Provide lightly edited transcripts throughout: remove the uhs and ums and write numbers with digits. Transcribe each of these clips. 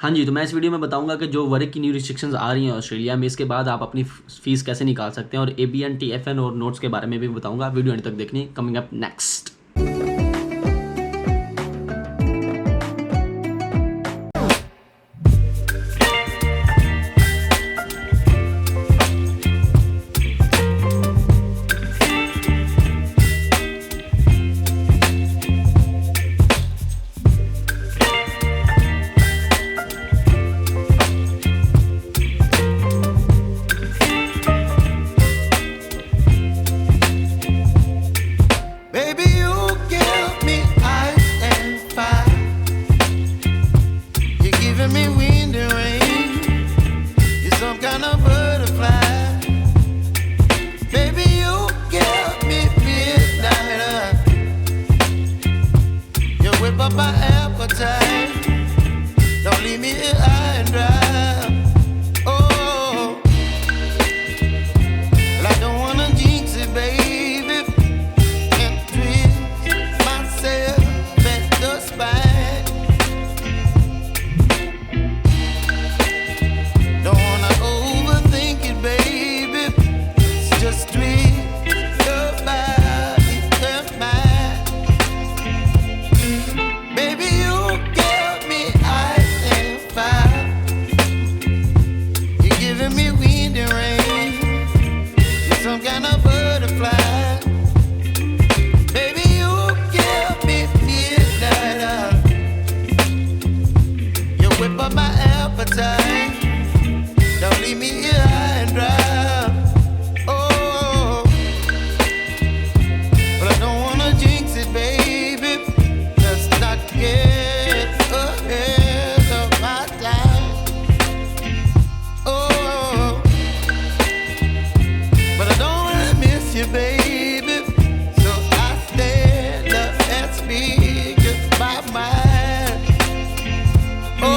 हाँ जी, तो मैं इस वीडियो में बताऊँगा कि जो वर्क की न्यू रिस्ट्रिक्शंस आ रही हैं ऑस्ट्रेलिया में, इसके बाद आप अपनी फ़ीस कैसे निकाल सकते हैं, और एबीएन, टीएफएन और नोट्स के बारे में भी बताऊँगा। वीडियो एंड तक देखनी, coming up next. Baby, you give me ice and fire. You're giving me wind and rain. You're some kind of butterfly. Baby, you give me midnight. You whip up my appetite. Don't leave me here high and dry. Oh, well, I don't wanna jinx it, baby. Some kind of butterfly. Baby, you give me midnight. You whip up my appetite. Don't leave me here high and dry. Oh, but I don't wanna jinx it, baby. Let's not get ahead of my time. Oh, but I don't wanna miss you, baby. So I stand up and speak my mind. Oh,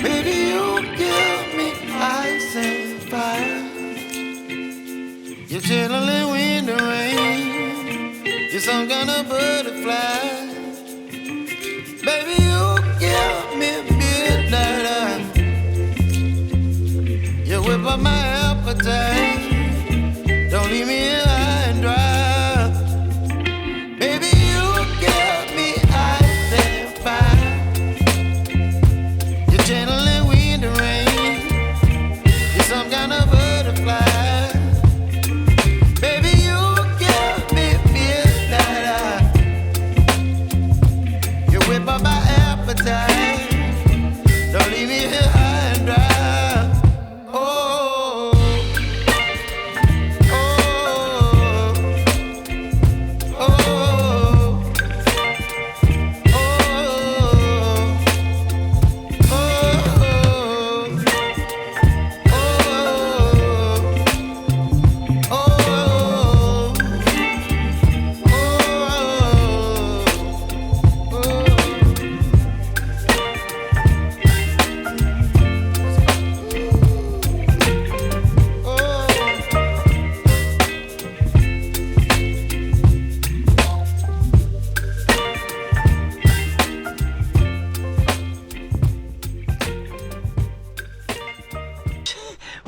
baby, you give me ice and fire. You're chilling wind and rain. You're some kind of butterfly. Baby, you give me midnight. You whip up my appetite. Don't leave me here high and dry. Baby, you give me ice and fire. You're channeling wind and rain. You're some kind of butterfly. Baby, you give me midnight. You whip up my appetite. Don't leave me here high and dry. Oh, oh, oh, oh,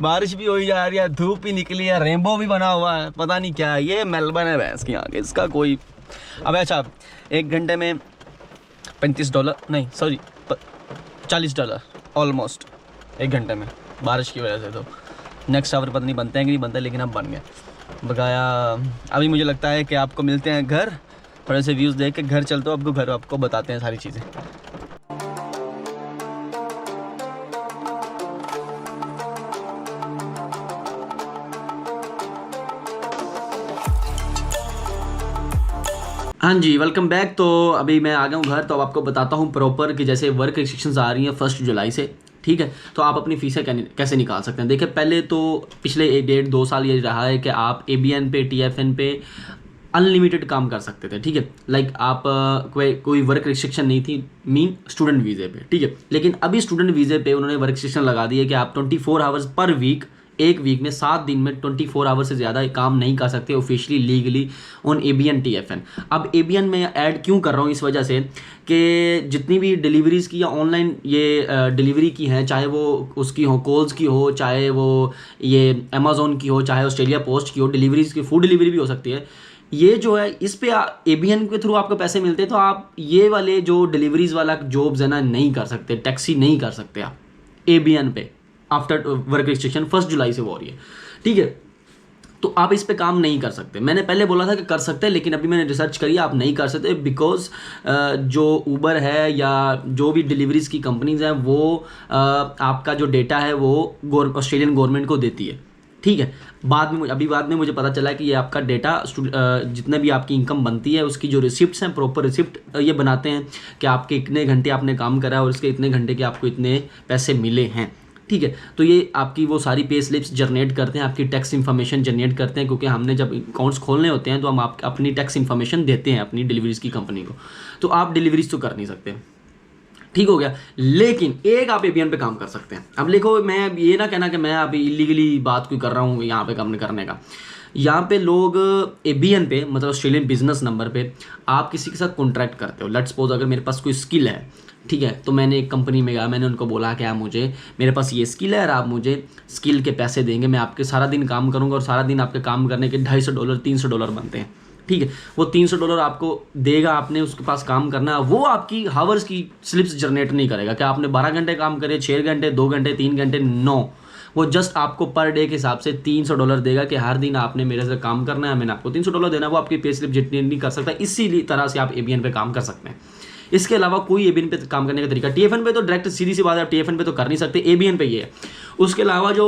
बारिश भी हो जा रही है, धूप भी निकली है, रेनबो भी बना हुआ है, पता नहीं क्या है। ये मेलबर्न है भैंस की आगे, इसका कोई। अब अच्छा, 1 घंटे में $35, नहीं सॉरी $40 ऑलमोस्ट 1 घंटे में, बारिश की वजह से। तो नेक्स्ट आवर पता नहीं बनते हैं कि नहीं बनते, लेकिन अब बन गए बकाया। अभी मुझे लगता है कि आपको मिलते हैं घर, थोड़े से व्यूज़ देख के घर चलते हो, आपको घर आपको बताते हैं सारी चीज़ें। हाँ जी, वेलकम बैक। तो अभी मैं आ गया हूँ घर, तो अब आपको बताता हूँ प्रॉपर कि जैसे वर्क रिस्ट्रिक्शंस आ रही हैं 1 जुलाई से, ठीक ठीक है। तो आप अपनी फीसें कैसे निकाल सकते हैं? देखिए, पहले तो पिछले 1.5-2 साल ये रहा है कि आप ABN पे, TFN पे अनलिमिटेड काम कर सकते थे, ठीक है। लाइक आप कोई वर्क रिस्ट्रिक्शन नहीं थी, मीन स्टूडेंट वीज़े पे, ठीक है। लेकिन अभी स्टूडेंट वीज़े पे उन्होंने वर्क रिस्ट्रिक्शन लगा दी है कि आप 24 आवर्स पर वीक, एक वीक में 7 दिन में 24 आवर्स से ज़्यादा काम नहीं कर सकते officially legally on ABN TFN। अब ABN में ऐड क्यों कर रहा हूँ? इस वजह से कि जितनी भी डिलीवरीज़ की या ऑनलाइन ये डिलीवरी की हैं, चाहे वो उसकी हो, कोल्स की हो, चाहे वो ये अमेज़ोन की हो, चाहे ऑस्ट्रेलिया पोस्ट की हो, डिलीवरीज़ की फूड डिलीवरी भी हो सकती है। ये जो है इस पे ABN के थ्रू आपको पैसे मिलते हैं, तो आप ये वाले जो डिलीवरीज़ वाला जॉब्स है ना नहीं कर सकते, टैक्सी नहीं कर सकते आप ABN पे आफ्टर वर्क रिस्ट्रिक्शन 1 जुलाई से वो हो रही है, ठीक है। तो आप इस पे काम नहीं कर सकते। मैंने पहले बोला था कि कर सकते हैं, लेकिन अभी मैंने रिसर्च करी, आप नहीं कर सकते बिकॉज जो ऊबर है या जो भी डिलीवरीज़ की कंपनीज हैं वो आपका जो डेटा है वो ऑस्ट्रेलियन गवर्नमेंट को देती है, ठीक है। बाद में मुझे पता चला कि ये आपका डेटा जितने भी आपकी इनकम बनती है उसकी जो रिसिप्ट्स हैं, प्रॉपर रिसिप्ट ये बनाते हैं कि आपके इतने घंटे आपने काम करा है और उसके इतने घंटे के आपको इतने पैसे मिले हैं, ठीक है। तो ये आपकी वो सारी पे स्लिप्स जनरेट करते हैं, आपकी टैक्स इन्फॉर्मेशन जनरेट करते हैं, क्योंकि हमने जब अकाउंट्स खोलने होते हैं तो हम अपनी टैक्स इन्फॉर्मेशन देते हैं अपनी डिलीवरीज़ की कंपनी को। तो आप डिलीवरीज तो कर नहीं सकते, ठीक हो गया। लेकिन एक आप ABN पे काम कर सकते हैं। अब देखो, मैं ये ना कहना कि मैं अभी इलीगली बात कोई कर रहा हूँ यहाँ पे काम करने का। यहाँ पे लोग ABN पे, मतलब ऑस्ट्रेलियन बिजनेस नंबर पे, आप किसी के साथ कॉन्ट्रैक्ट करते हो। लेट्स सपोज अगर मेरे पास कोई स्किल है, ठीक है, तो मैंने एक कंपनी में गया, मैंने उनको बोला कि मेरे पास ये स्किल है और आप मुझे स्किल के पैसे देंगे, मैं आपके सारा दिन काम करूँगा और सारा दिन आपके काम करने के $250 $300 बनते हैं, ठीक है। वो $300 आपको देगा, आपने उसके पास काम करना है। वो आपकी हावर्स की स्लिप्स जनरेट नहीं करेगा कि आपने 12 घंटे काम करे, 6 घंटे, 2 घंटे, 3 घंटे, नो। वो जस्ट आपको पर डे के हिसाब से $300 देगा कि हर दिन आपने मेरे से काम करना है, मैंने आपको $300 देना। वो आपकी पे स्लिप जनरेट नहीं कर सकता। इसी तरह से आप ABN पे काम कर सकते हैं। इसके अलावा कोई ABN पे काम करने का तरीका, TFN पे तो डायरेक्ट सीधी सी बात है, आप TFN पे तो कर नहीं सकते, ABN पे ये है। उसके अलावा जो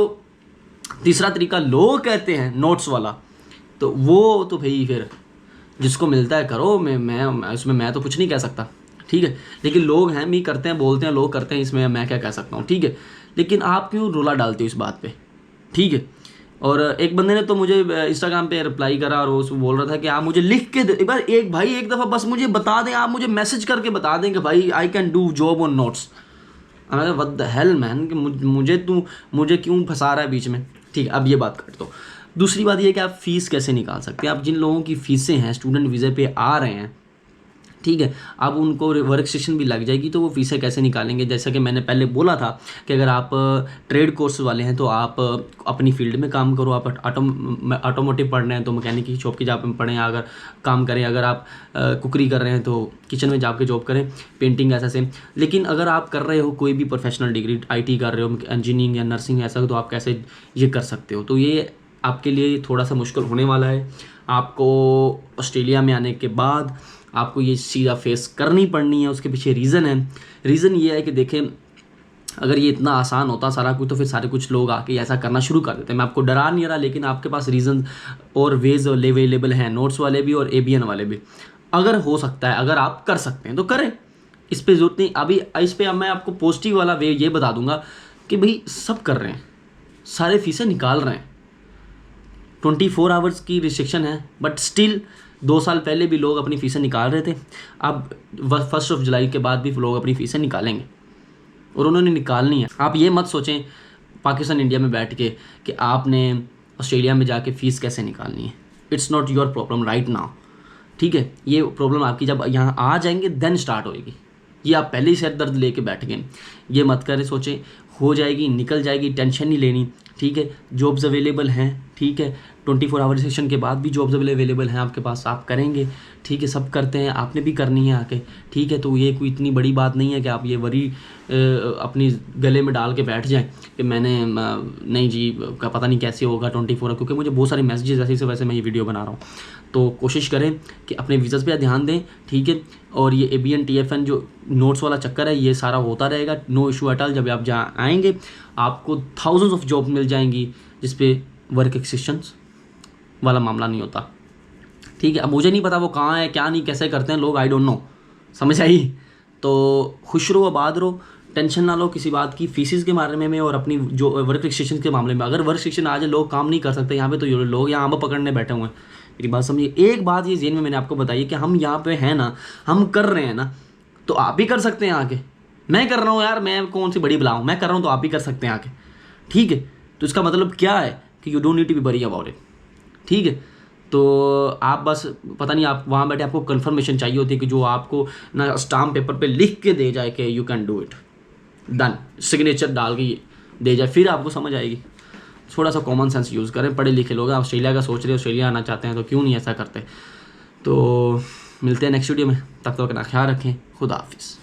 तीसरा तरीका लोग कहते हैं नोट्स वाला, तो वो तो भाई फिर जिसको मिलता है करो, मैं इसमें मैं तो कुछ नहीं कह सकता, ठीक है। लेकिन लोग हैं भी करते हैं, बोलते हैं, लोग करते हैं, इसमें मैं क्या कह सकता हूँ, ठीक है। लेकिन आप क्यों रोला डालते हो इस बात पे, ठीक है। और एक बंदे ने तो मुझे इंस्टाग्राम पे रिप्लाई करा और वो बोल रहा था कि आप मुझे लिख के एक बार एक दफ़ा बस मुझे बता दें, आप मुझे मैसेज करके बता दें कि भाई I can do job on notes. मैं व्हाट द हेल मैन, कि मुझे क्यों फंसा रहा है बीच में, ठीक है। अब ये बात काट दो। दूसरी बात ये कि आप फ़ीस कैसे निकाल सकते हैं। आप जिन लोगों की फ़ीसें हैं स्टूडेंट वीज़े पे आ रहे हैं, ठीक है, अब उनको वर्क रिस्ट्रिक्शन भी लग जाएगी, तो वो फ़ीसें कैसे निकालेंगे? जैसा कि मैंने पहले बोला था कि अगर आप ट्रेड कोर्स वाले हैं तो आप अपनी फील्ड में काम करो। आप ऑटोमोटिव पढ़ रहे हैं तो मैकेनिक की शॉप की जॉब में पढ़ें, अगर काम करें। अगर आप कुकरी कर रहे हैं तो किचन में जाके जॉब करें, पेंटिंग ऐसा सेम। लेकिन अगर आप कर रहे हो कोई भी प्रोफेशनल डिग्री, IT कर रहे हो, इंजीनियरिंग या नर्सिंग ऐसा, तो आप कैसे ये कर सकते हो? तो ये आपके लिए थोड़ा सा मुश्किल होने वाला है। आपको ऑस्ट्रेलिया में आने के बाद आपको ये चीज़ फेस करनी पड़नी है। उसके पीछे रीज़न ये है कि देखें, अगर ये इतना आसान होता सारा कुछ, तो फिर सारे कुछ लोग आके ऐसा करना शुरू कर देते हैं। मैं आपको डरा नहीं रहा, लेकिन आपके पास रीज़न और वेज अवेलेबल हैं, नोट्स वाले भी और ABN वाले भी। अगर हो सकता है, अगर आप कर सकते हैं तो करें, इस पर ज़रूरत नहीं। अभी इस पर मैं आपको पॉजिटिव वाला वे ये बता दूंगा कि भाई सब कर रहे हैं, सारे फीसें निकाल रहे हैं। 24 आवर्स की रिस्ट्रिक्शन है, बट स्टिल 2 साल पहले भी लोग अपनी फ़ीसें निकाल रहे थे। अब 1 जुलाई के बाद भी लोग अपनी फ़ीसें निकालेंगे और उन्होंने निकालनी है। आप ये मत सोचें पाकिस्तान इंडिया में बैठ के कि आपने ऑस्ट्रेलिया में जाके फ़ीस कैसे निकालनी है। It's not your problem right now, ठीक है। ये प्रॉब्लम आपकी जब यहाँ आ जाएंगे देन स्टार्ट होएगी। ये आप पहले ही सिर दर्द लेके बैठ गए, ये मत करें, सोचें हो जाएगी, निकल जाएगी, टेंशन नहीं लेनी, ठीक है। जॉब्स अवेलेबल हैं, ठीक है। 24 आवर सेशन के बाद भी जॉब्स अवेलेबल हैं आपके पास, आप करेंगे, ठीक है। सब करते हैं, आपने भी करनी है आके, ठीक है। तो ये कोई इतनी बड़ी बात नहीं है कि आप ये वरी अपनी गले में डाल के बैठ जाएं कि मैंने नहीं जी का पता नहीं कैसे होगा 24, क्योंकि मुझे बहुत सारे मैसेजेस ऐसे से वैसे मैं ये वीडियो बना रहा हूँ। तो कोशिश करें कि अपने वीज़ाज़ पे ध्यान दें, ठीक है। और ये ABN TFN जो नोट्स वाला चक्कर है, ये सारा होता रहेगा, नो इशू एट ऑल। जब आप जहाँ आएँगे आपको थाउजेंड्स ऑफ जॉब मिल जाएंगी जिस पे वर्क एक्सटेंशंस वाला मामला नहीं होता, ठीक है। अब मुझे नहीं पता वो कहाँ है, क्या नहीं, कैसे करते हैं लोग, आई डोंट नो, समझ आई। तो खुश रहो, आबाद रहो, टेंशन ना लो किसी बात की, फीसिस के बारे में और अपनी जो वर्क रिस्ट्रिक्शन के मामले में। अगर वर्क रिस्ट्रिक्शन आ जाए, लोग काम नहीं कर सकते यहाँ पे, तो ये लोग यहाँ पर पकड़ने बैठे हुए हैं। मेरी बात समझिए। एक बात ये जेन में मैंने आपको बताई कि हम यहाँ पे हैं ना, हम कर रहे हैं ना, तो आप भी कर सकते हैं आके। मैं कर रहा हूँ यार, मैं कौन सी बड़ी बला हूँ, मैं कर रहा हूँ तो आप भी कर सकते हैं आके, ठीक है। तो इसका मतलब क्या है कि you don't need to be worry about it, ठीक है। तो आप बस पता नहीं, आप वहाँ बैठे आपको कंफर्मेशन चाहिए होती है कि जो आपको ना स्टाम्प पेपर पे लिख के दे जाए कि you can do it, done, signature डाल के दे जाए, फिर आपको समझ आएगी। थोड़ा सा कॉमन सेंस यूज़ करें, पढ़े लिखे लोग। ऑस्ट्रेलिया का सोच रहे, ऑस्ट्रेलिया आना चाहते हैं, तो क्यों नहीं ऐसा करते। तो मिलते हैं नेक्स्ट वीडियो में, तब तक अपना ख्याल रखें, खुदा हाफिज़।